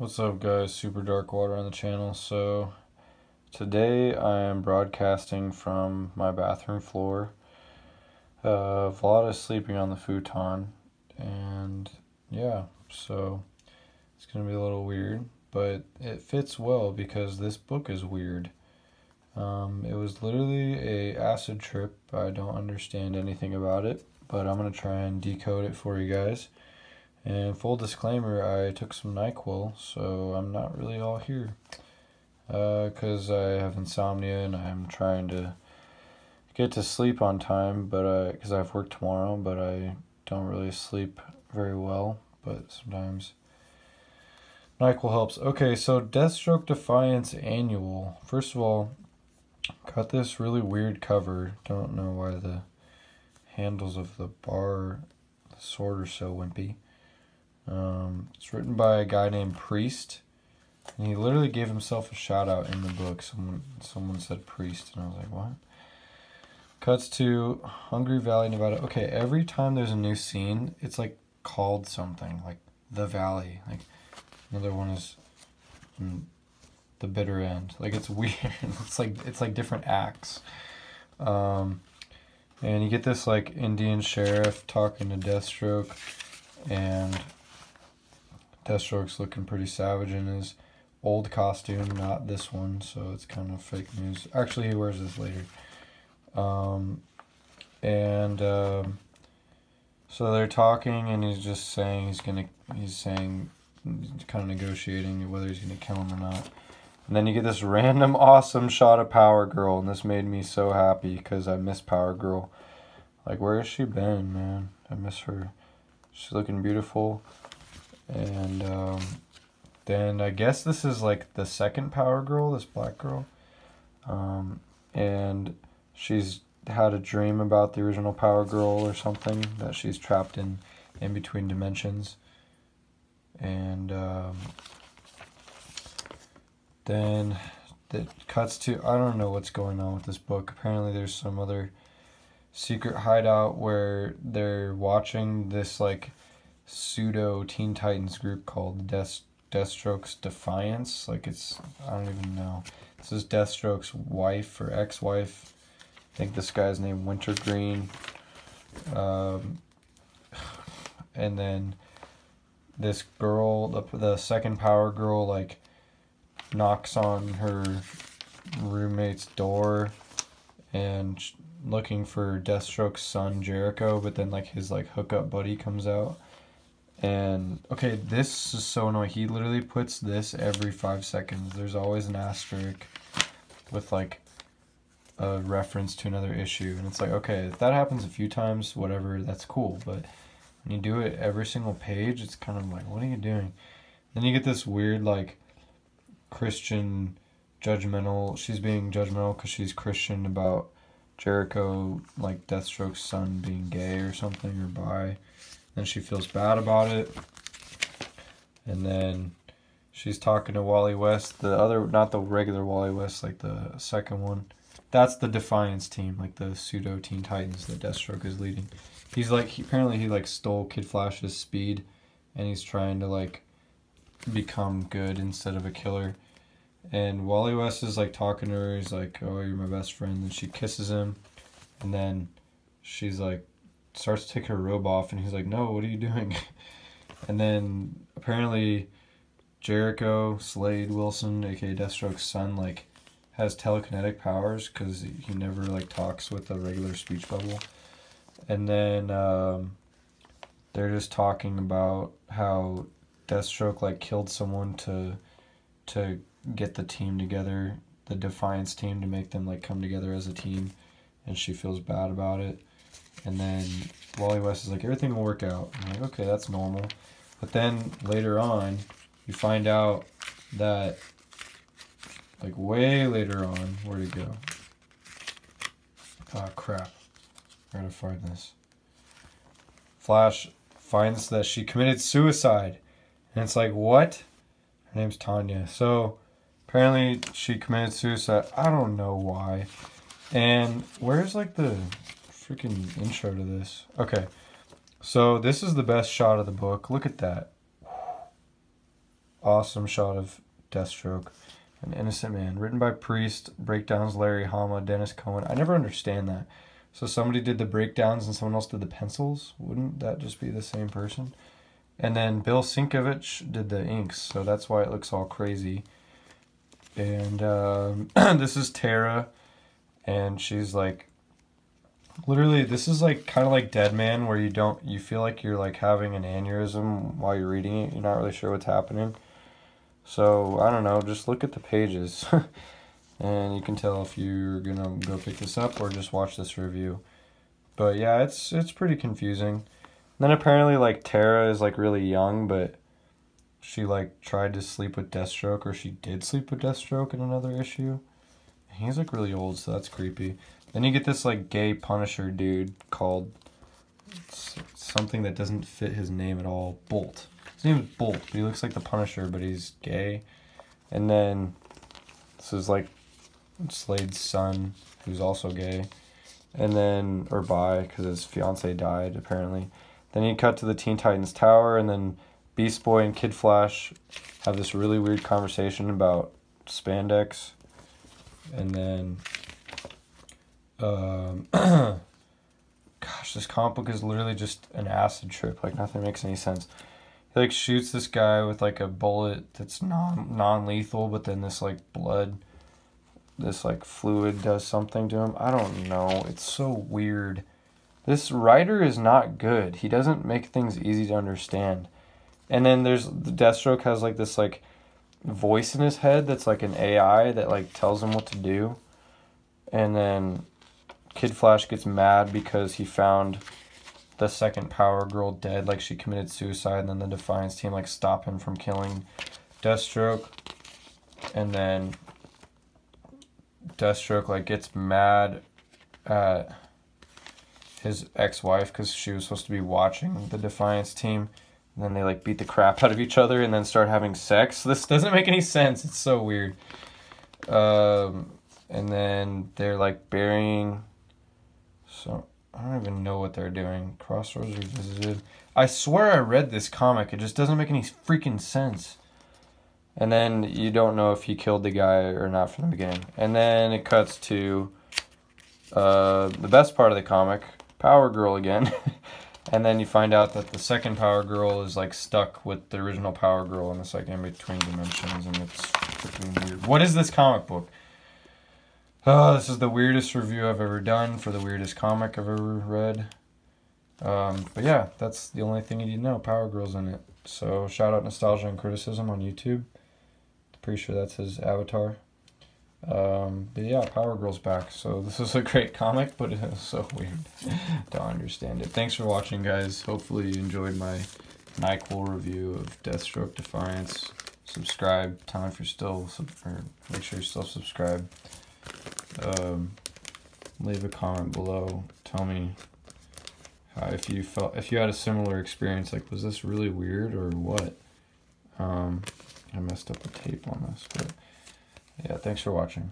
What's up, guys? Super Dark Water on the channel. So today I am broadcasting from my bathroom floor. Vlad is sleeping on the futon, and yeah, so it's gonna be a little weird, but it fits well because this book is weird. It was literally a acid trip. I don't understand anything about it, but I'm gonna try and decode it for you guys. And full disclaimer, I took some NyQuil, so I'm not really all here. Because I have insomnia and I'm trying to get to sleep on time, but because I have work tomorrow, but I don't really sleep very well, but sometimes NyQuil helps. Okay, so Deathstroke Defiance Annual. First of all, got this really weird cover. Don't know why the handles of the sword are so wimpy. It's written by a guy named Priest, and he literally gave himself a shout out in the book. Someone said Priest, and I was like, what? Cuts to Hungry Valley, Nevada. Okay, every time there's a new scene, it's like called something, like the Valley. Like another one is the Bitter End. Like it's weird. It's like different acts. And you get this like Indian sheriff talking to Deathstroke, and Deathstroke's looking pretty savage in his old costume, not this one, so it's kind of fake news. Actually, he wears this later. So they're talking, and he's just saying he's kind of negotiating whether he's gonna kill him or not. And then you get this random awesome shot of PowerGirl, and this made me so happy because I miss PowerGirl. Like, where has she been, man? I miss her. She's looking beautiful. And then I guess this is like the second PowerGirl, this black girl. And she's had a dream about the original PowerGirl or something, that she's trapped in between dimensions. And then it cuts to, I don't know what's going on with this book. Apparently there's some other secret hideout where they're watching this like pseudo Teen Titans group called Deathstroke's Defiance. Like I don't even know. This is Deathstroke's wife or ex-wife. I think this guy's named Wintergreen. And then this girl, the second PowerGirl, like knocks on her roommate's door and looking for Deathstroke's son Jericho, but then like his like hookup buddy comes out. And okay, this is so annoying. He literally puts this every 5 seconds. There's always an asterisk with like a reference to another issue, and it's like, okay, if that happens a few times, whatever, that's cool, but when you do it every single page, it's kind of like, what are you doing? Then you get this weird like Christian judgmental, she's being judgmental because she's Christian about Jericho, like Deathstroke's son, being gay or something, or bi. Then she feels bad about it. And then she's talking to Wally West, the other, not the regular Wally West, like the second one. That's the Defiance team, like the pseudo Teen Titans that Deathstroke is leading. He's like, apparently he like stole Kid Flash's speed, and he's trying to like become good instead of a killer. And Wally West is like talking to her. He's like, oh, you're my best friend. And she kisses him, and then she's like, starts to take her robe off, and he's like, no, what are you doing? And then apparently Jericho Slade Wilson, aka Deathstroke's son, like has telekinetic powers because he never like talks with a regular speech bubble. And then they're just talking about how Deathstroke like killed someone to get the team together, the Defiance team, to make them like come together as a team, and she feels bad about it. And then Wally West is like, everything will work out. I'm like, okay, that's normal. But then later on, you find out that, like way later on, where'd it go? Oh crap, I gotta find this. Flash finds that she committed suicide. And it's like, what? Her name's Tanya. So apparently she committed suicide. I don't know why. And where's like the freaking intro to this? Okay, so this is the best shot of the book. Look at that. awesome shot of Deathstroke. An Innocent Man. Written by Priest. Breakdowns Larry Hama, Dennis Cohen. I never understand that. So somebody did the breakdowns and someone else did the pencils? Wouldn't that just be the same person? And then Bill Sienkiewicz did the inks, so that's why it looks all crazy. And this is Tara, and she's like, literally, this is like kind of like Dead Man, where you feel like you're like having an aneurysm while you're reading it. You're not really sure what's happening. So I don't know, just look at the pages. And you can tell if you're gonna go pick this up or just watch this review. But yeah, it's pretty confusing. And then apparently like Tara is like really young, but she like tried to sleep with Deathstroke, or she did sleep with Deathstroke in another issue. And he's like really old, so that's creepy. Then you get this like gay Punisher dude called something that doesn't fit his name at all. Bolt. His name is Bolt, but he looks like the Punisher, but he's gay. And then this is like Slade's son, who's also gay, and then, or bi, because his fiance died, apparently. Then you cut to the Teen Titans Tower, and then Beast Boy and Kid Flash have this really weird conversation about spandex. And then, gosh, this comic book is literally just an acid trip. Like, nothing makes any sense. He, like, shoots this guy with, like, a bullet that's non-lethal, but then this, like, blood, this like fluid does something to him. I don't know. It's so weird. This writer is not good. He doesn't make things easy to understand. And then there's the Deathstroke has like this like voice in his head that's like an AI that like tells him what to do. And then Kid Flash gets mad because he found the second Power Girl dead, like she committed suicide, and then the Defiance team like stop him from killing Deathstroke. And then Deathstroke like gets mad at his ex-wife because she was supposed to be watching the Defiance team, and then they like beat the crap out of each other and then start having sex. This doesn't make any sense. It's so weird. And then they're like burying, so I don't even know what they're doing. Crossroads Revisited. I swear I read this comic. It just doesn't make any freaking sense. And then you don't know if he killed the guy or not from the beginning. And then it cuts to the best part of the comic, PowerGirl again. And then you find out that the second PowerGirl is like stuck with the original PowerGirl, and it's like in between dimensions, and it's freaking weird. What is this comic book? Oh, this is the weirdest review I've ever done for the weirdest comic I've ever read. But yeah, that's the only thing you need to know. PowerGirl's in it. So shout out Nostalgia and Criticism on YouTube. Pretty sure that's his avatar. But yeah, PowerGirl's back. So this is a great comic, but it is so weird. Don't understand it. Thanks for watching, guys. Hopefully you enjoyed my NyQuil review of Deathstroke Defiance. Subscribe. Tell me if you're still, or make sure you're still subscribed. Leave a comment below. Tell me how, if you had a similar experience. Like, was this really weird or what? I messed up the tape on this, but yeah, thanks for watching.